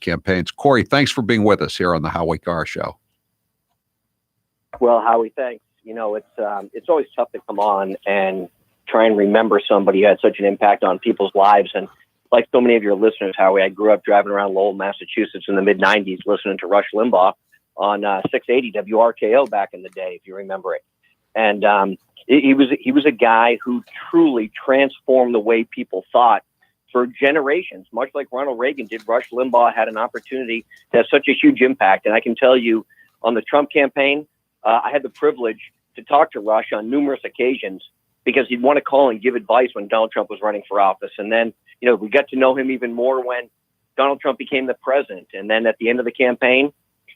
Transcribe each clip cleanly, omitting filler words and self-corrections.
campaigns. Corey, thanks for being with us here on the Howie Carr Show. Well, Howie, thanks. It's always tough to come on and try and remember somebody who had such an impact on people's lives. And like so many of your listeners, Howie, I grew up driving around Lowell, Massachusetts in the mid-'90s listening to Rush Limbaugh on 680 WRKO back in the day, if you remember it. And he was a guy who truly transformed the way people thought for generations. Much like Ronald Reagan did, Rush Limbaugh had an opportunity to have such a huge impact. And I can tell you, on the Trump campaign, I had the privilege to talk to Rush on numerous occasions because he'd want to call and give advice when Donald Trump was running for office. And then, we got to know him even more when Donald Trump became the president. And then at the end of the campaign,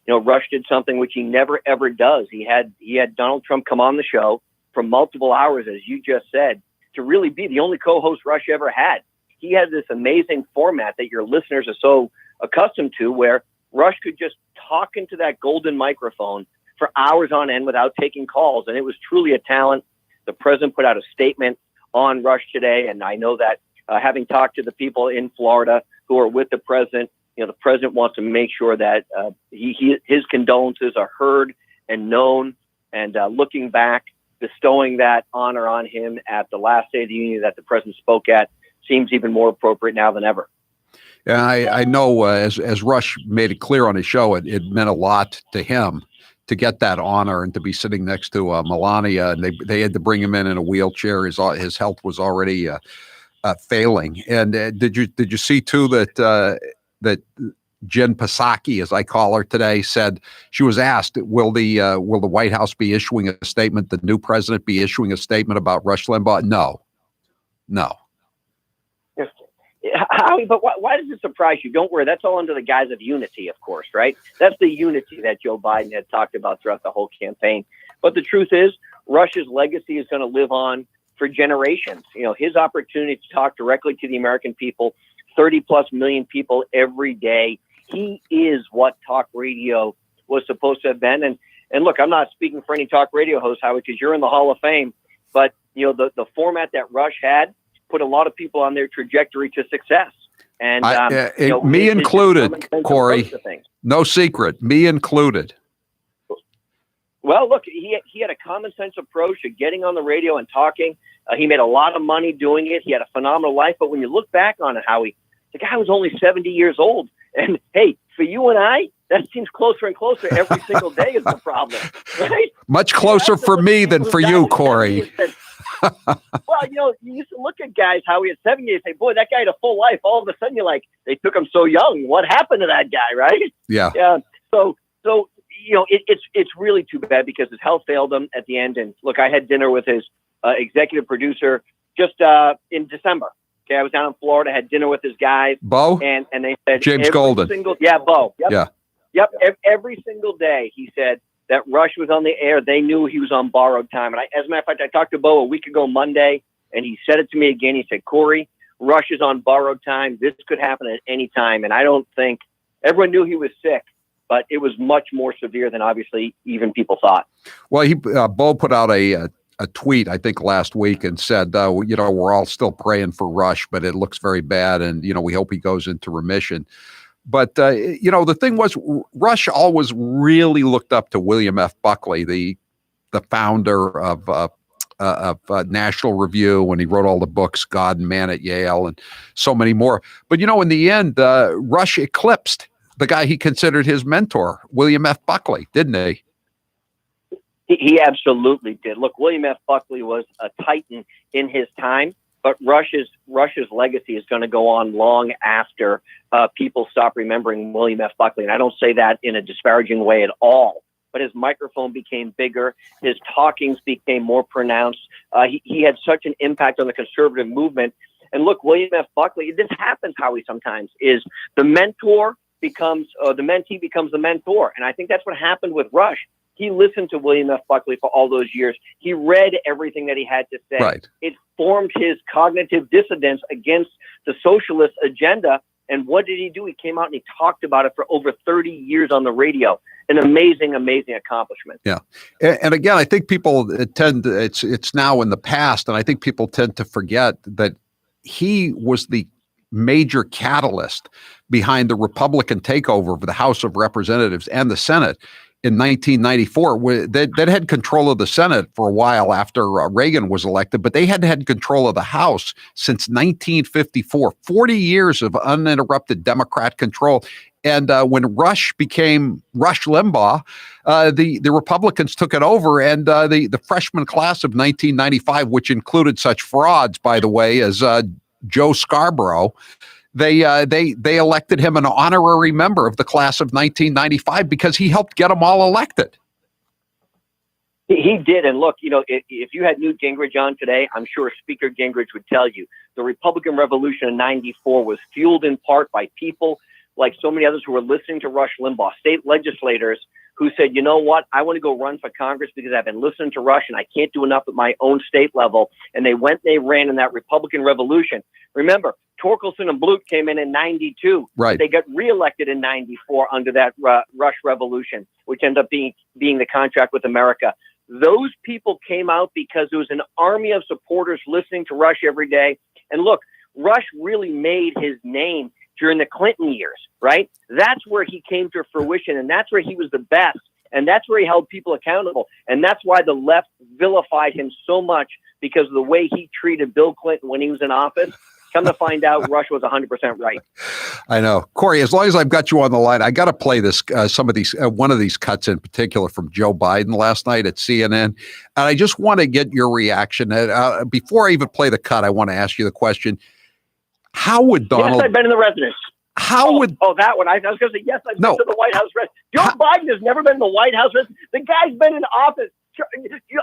Rush did something which he never, ever does. He had Donald Trump come on the show for multiple hours, as you just said, to really be the only co-host Rush ever had. He had this amazing format that your listeners are so accustomed to, where Rush could just talk into that golden microphone for hours on end without taking calls. And it was truly a talent. The president put out a statement on Rush today. And I know that having talked to the people in Florida who are with the president, the president wants to make sure that his condolences are heard and known, and looking back, bestowing that honor on him at the last State of the Union that the president spoke at seems even more appropriate now than ever. Yeah, I know as Rush made it clear on his show, it meant a lot to him to get that honor and to be sitting next to Melania, and they had to bring him in a wheelchair. His health was already failing. And did you see too that Jen Psaki, as I call her today, said she was asked, will the White House be issuing a statement, the new president be issuing a statement about Rush Limbaugh? No. Howie, but why does it surprise you? Don't worry, that's all under the guise of unity, of course, right? That's the unity that Joe Biden had talked about throughout the whole campaign. But the truth is, Rush's legacy is going to live on for generations. His opportunity to talk directly to the American people, 30 plus million people every day. He is what talk radio was supposed to have been. And look, I'm not speaking for any talk radio host, Howie, because you're in the Hall of Fame. But the format that Rush had put a lot of people on their trajectory to success. And me included, Corey. No secret, me included. Well, look, he had a common sense approach to getting on the radio and talking. He made a lot of money doing it. He had a phenomenal life. But when you look back on it, Howie, the guy was only 70 years old. And hey, for you and I, that seems closer and closer every single day is the problem, right? Much closer for me than for you, Corey. Well, you used to look at guys, Howie, at 70 and say, boy, that guy had a full life. All of a sudden, you're like, they took him so young. What happened to that guy, right? Yeah. So it's really too bad because his health failed him at the end. And look, I had dinner with his executive producer just in December. Okay, I was down in Florida, had dinner with his guys. Bo? And they said James Golden. Bo. Yep. Yeah. Yep. Every single day, he said that Rush was on the air. They knew he was on borrowed time. And as a matter of fact, I talked to Bo a week ago Monday, and he said it to me again. He said, Corey, Rush is on borrowed time. This could happen at any time. And I don't think everyone knew he was sick, but it was much more severe than obviously even people thought. Well, Bo put out a tweet, I think, last week and said, we're all still praying for Rush, but it looks very bad. And, we hope he goes into remission. But, the thing was, Rush always really looked up to William F. Buckley, the founder of National Review, when he wrote all the books, God and Man at Yale, and so many more. But, in the end, Rush eclipsed the guy he considered his mentor, William F. Buckley, didn't he? He absolutely did. Look, William F. Buckley was a titan in his time, but Rush's legacy is going to go on long after people stop remembering William F. Buckley. And I don't say that in a disparaging way at all, but his microphone became bigger. His talkings became more pronounced. He had such an impact on the conservative movement. And look, William F. Buckley, this happens, Howie, sometimes, is the mentor becomes, the mentee becomes the mentor. And I think that's what happened with Rush. He listened to William F. Buckley for all those years. He read everything that he had to say. Right. It formed his cognitive dissonance against the socialist agenda. And what did he do? He came out and he talked about it for over 30 years on the radio. An amazing, amazing accomplishment. Yeah. And again, I think people it's now in the past, and I think people tend to forget that he was the major catalyst behind the Republican takeover of the House of Representatives and the Senate in 1994. That had control of the Senate for a while after Reagan was elected, but they had had control of the House since 1954, 40 years of uninterrupted Democrat control. And when Rush became Rush Limbaugh, the Republicans took it over, and the freshman class of 1995, which included such frauds, by the way, as Joe Scarborough, they elected him an honorary member of the class of 1995 because he helped get them all elected. He did. And look, if you had Newt Gingrich on today, I'm sure Speaker Gingrich would tell you the Republican Revolution in 94 was fueled in part by people like so many others who were listening to Rush Limbaugh, state legislators who said, you know what, I want to go run for Congress because I've been listening to Rush and I can't do enough at my own state level. And they ran in that Republican Revolution. Remember, Torkelson and Blunt came in 92. Right. They got reelected in 94 under that Rush Revolution, which ended up being the contract with America. Those people came out because there was an army of supporters listening to Rush every day. And look, Rush really made his name during the Clinton years, right? That's where he came to fruition, and that's where he was the best, and that's where he held people accountable. And that's why the left vilified him so much, because of the way he treated Bill Clinton when he was in office. Come to find out, Rush was 100% right. I know. Corey, as long as I've got you on the line, I got to play this, one of these cuts in particular from Joe Biden last night at CNN. And I just want to get your reaction. Before I even play the cut, I want to ask you the question. How would Donald... Yes, I've been in the residence. That one. I was going to say, yes, I've been to the White House residence. Joe Biden has never been in the White House residence. The guy's been in office.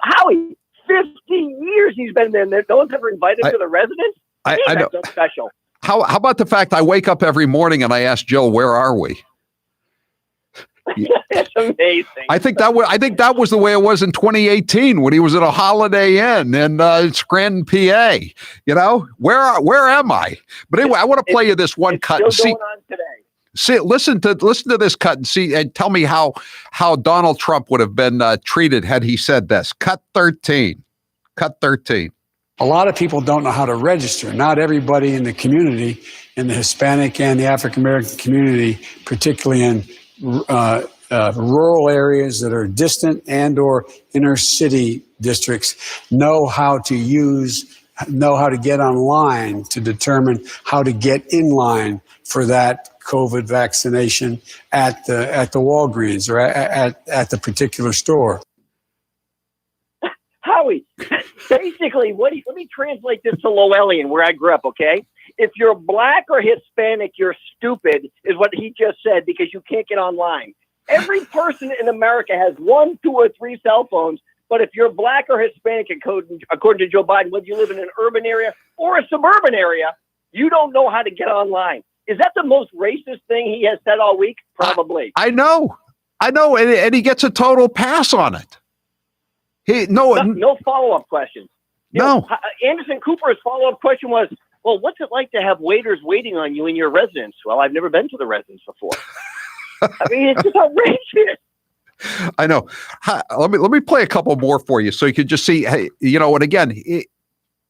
Howie, 50 years he's been there. No one's ever invited him to the residence. I know. That's so special. How about the fact I wake up every morning and I ask Jill, where are we? It's amazing. I think that was the way it was in 2018 when he was at a Holiday Inn in Scranton, PA. Where am I? But anyway, I want to play you this one cut and see. Going on today. See, listen to this cut and see, and tell me how Donald Trump would have been treated had he said this. Cut 13. Cut 13. A lot of people don't know how to register. Not everybody in the community, in the Hispanic and the African American community, particularly in rural areas that are distant and or inner city districts, know how to get online to determine how to get in line for that COVID vaccination at the Walgreens or at the particular store. Howie, basically, let me translate this to Llewellyn, where I grew up, okay? If you're black or Hispanic, you're stupid, is what he just said, because you can't get online. Every person in America has 1, 2, or 3 cell phones, but if you're black or Hispanic, according to Joe Biden, whether you live in an urban area or a suburban area, you don't know how to get online. Is that the most racist thing he has said all week? Probably. I know, and he gets a total pass on it. No follow-up questions. Anderson Cooper's follow-up question was, well, what's it like to have waiters waiting on you in your residence? Well, I've never been to the residence before. I mean, it's just outrageous. I know. Let me play a couple more for you so you can just see, hey, and again,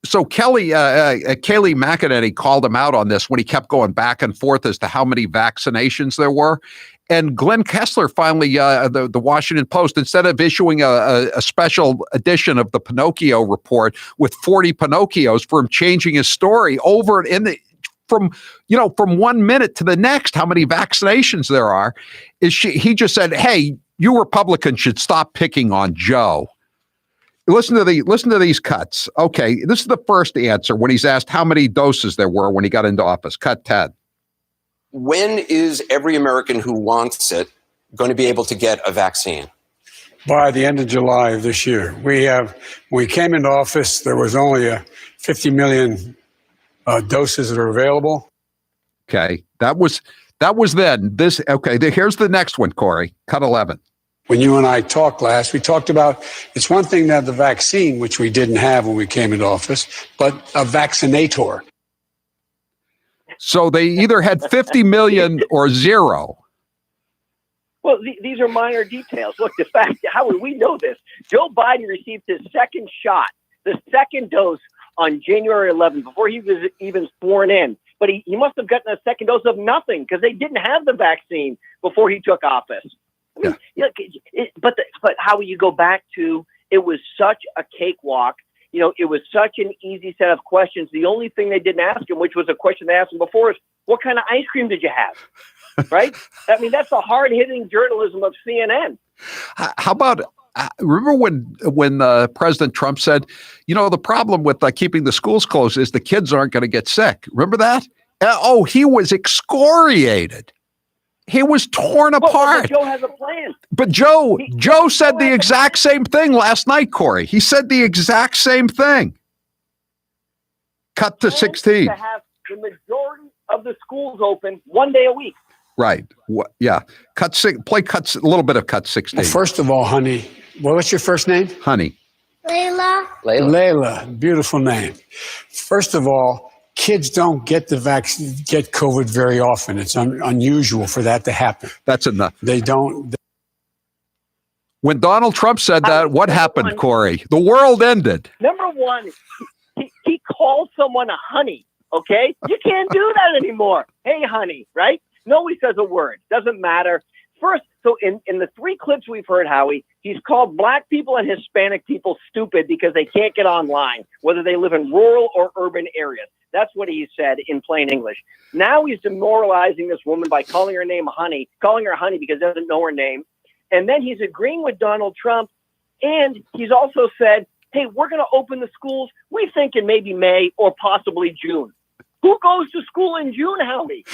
so Kayleigh McEnany called him out on this when he kept going back and forth as to how many vaccinations there were. And Glenn Kessler finally, the Washington Post, instead of issuing a special edition of the Pinocchio report with 40 Pinocchios for him changing his story over from 1 minute to the next, how many vaccinations there are, he just said, hey, you Republicans should stop picking on Joe. Listen to these cuts. Okay, this is the first answer when he's asked how many doses there were when he got into office. Cut 10. When is every American who wants it going to be able to get a vaccine? By the end of July of this year. When we came into office, there was only 50 million doses that are available. Okay, that was then. Here's the next one, Corey. Cut 11. When you and I talked last, we talked about it's one thing to have the vaccine, which we didn't have when we came into office, but a vaccinator. So they either had 50 million or zero. Well, these are minor details. Look, the fact, Howard, we know this. Joe Biden received his second shot, the second dose on January 11th, before he was even sworn in. but he must have gotten a second dose of nothing because they didn't have the vaccine before he took office. I mean, but how you go back to, it was such a cakewalk. It was such an easy set of questions. The only thing they didn't ask him, which was a question they asked him before, is what kind of ice cream did you have? Right? I mean, that's the hard-hitting journalism of CNN. How about, remember when President Trump said, the problem with keeping the schools closed is the kids aren't going to get sick. Remember that? He was excoriated. He was torn apart. But Joe has a plan. But Joe said the exact same thing last night, Corey. He said the exact same thing. Cut to 16. To have the majority of the schools open one day a week. Right. Yeah. Play cuts. A little bit of cut 16. Well, first of all, honey, what's your first name? Honey. Layla. Beautiful name. First of all, kids don't get the vaccine, get COVID very often. It's unusual for that to happen. That's enough. They don't. When Donald Trump said that, what happened, Corey? The world ended. Number one, he called someone a honey, okay? You can't do that anymore. Hey, honey, right? No, he says a word. Doesn't matter. First, so in the 3 clips we've heard, Howie, he's called black people and Hispanic people stupid because they can't get online, whether they live in rural or urban areas. That's what he said in plain English. Now he's demoralizing this woman by calling her honey because he doesn't know her name. And then he's agreeing with Donald Trump. And he's also said, hey, we're going to open the schools. We think in maybe May or possibly June. Who goes to school in June, Howie?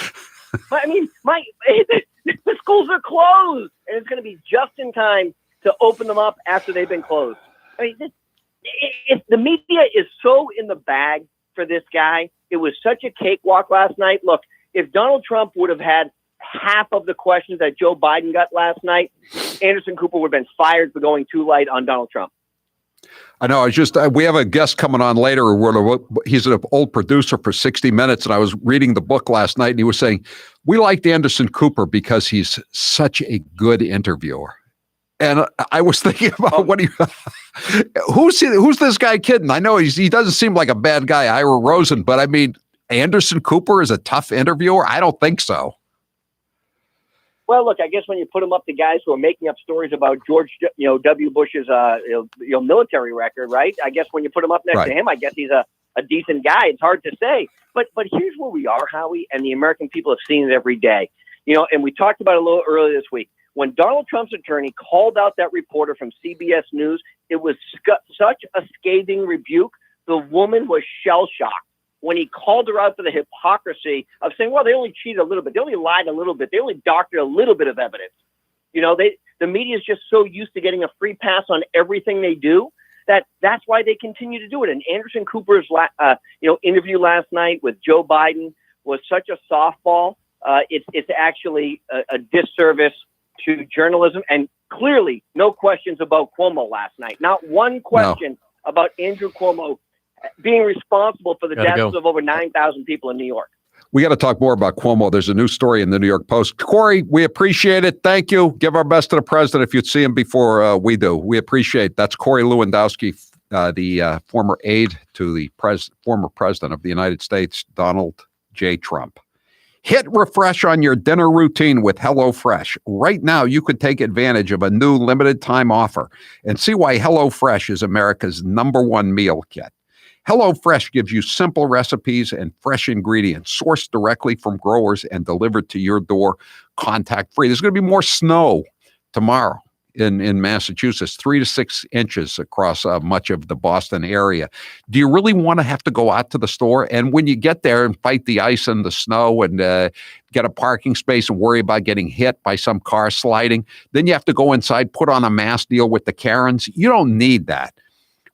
I mean, the schools are closed, and it's going to be just in time to open them up after they've been closed. I mean, the media is so in the bag for this guy. It was such a cakewalk last night. Look, if Donald Trump would have had half of the questions that Joe Biden got last night, Anderson Cooper would have been fired for going too light on Donald Trump. I know. We have a guest coming on later. He's an old producer for 60 Minutes, and I was reading the book last night, and he was saying, we liked Anderson Cooper because he's such a good interviewer. And I was thinking about who's this guy kidding? I know he doesn't seem like a bad guy, Ira Rosen, but I mean, Anderson Cooper is a tough interviewer? I don't think so. Well, look, I guess when you put him up to guys who are making up stories about George, W. Bush's, military record, right? I guess when you put him up next to him, I guess he's a decent guy. It's hard to say, but here's where we are, Howie, and the American people have seen it every day. And we talked about it a little earlier this week. When Donald Trump's attorney called out that reporter from CBS News, it was such a scathing rebuke. The woman was shell-shocked when he called her out for the hypocrisy of saying, well, they only cheated a little bit. They only lied a little bit. They only doctored a little bit of evidence. The media is just so used to getting a free pass on everything they do that's why they continue to do it. And Anderson Cooper's, interview last night with Joe Biden was such a softball. It's actually a disservice to journalism. And clearly, no questions about Cuomo last night. Not one question about Andrew Cuomo being responsible for the deaths of over 9,000 people in New York. We got to talk more about Cuomo. There's a new story in the New York Post. Corey, we appreciate it. Thank you. Give our best to the president if you'd see him before we do. We appreciate it. That's Corey Lewandowski, the former aide to the former president of the United States, Donald J. Trump. Hit refresh on your dinner routine with HelloFresh. Right now, you could take advantage of a new limited time offer and see why HelloFresh is America's #1 meal kit. HelloFresh gives you simple recipes and fresh ingredients sourced directly from growers and delivered to your door contact-free. There's going to be more snow tomorrow in Massachusetts, 3 to 6 inches across much of the Boston area. Do you really want to have to go out to the store? And when you get there and fight the ice and the snow and get a parking space and worry about getting hit by some car sliding, then you have to go inside, put on a mass, deal with the Karens. You don't need that.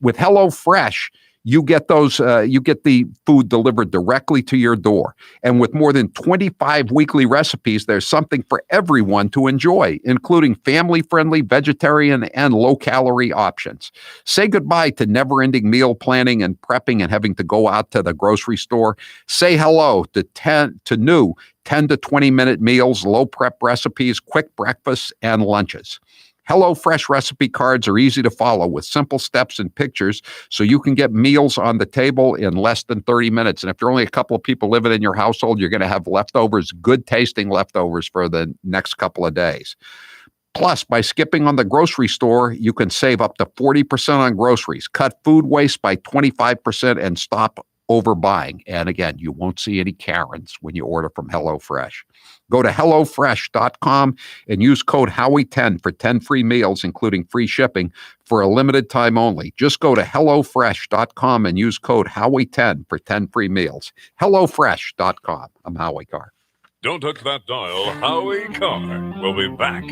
With HelloFresh, you get the food delivered directly to your door. And with more than 25 weekly recipes, there's something for everyone to enjoy, including family-friendly, vegetarian, and low-calorie options. Say goodbye to never-ending meal planning and prepping and having to go out to the grocery store. Say hello to new 10 to 20-minute meals, low-prep recipes, quick breakfasts, and lunches. HelloFresh recipe cards are easy to follow with simple steps and pictures, so you can get meals on the table in less than 30 minutes. And if you're only a couple of people living in your household, you're going to have leftovers, good tasting leftovers for the next couple of days. Plus, by skipping on the grocery store, you can save up to 40% on groceries, cut food waste by 25%, and stop overbuying. And again, you won't see any Karens when you order from HelloFresh. Go to HelloFresh.com and use code Howie10 for 10 free meals, including free shipping, for a limited time only. Just go to HelloFresh.com and use code Howie10 for 10 free meals. HelloFresh.com. I'm Howie Carr. Don't touch that dial. Howie Carr will be back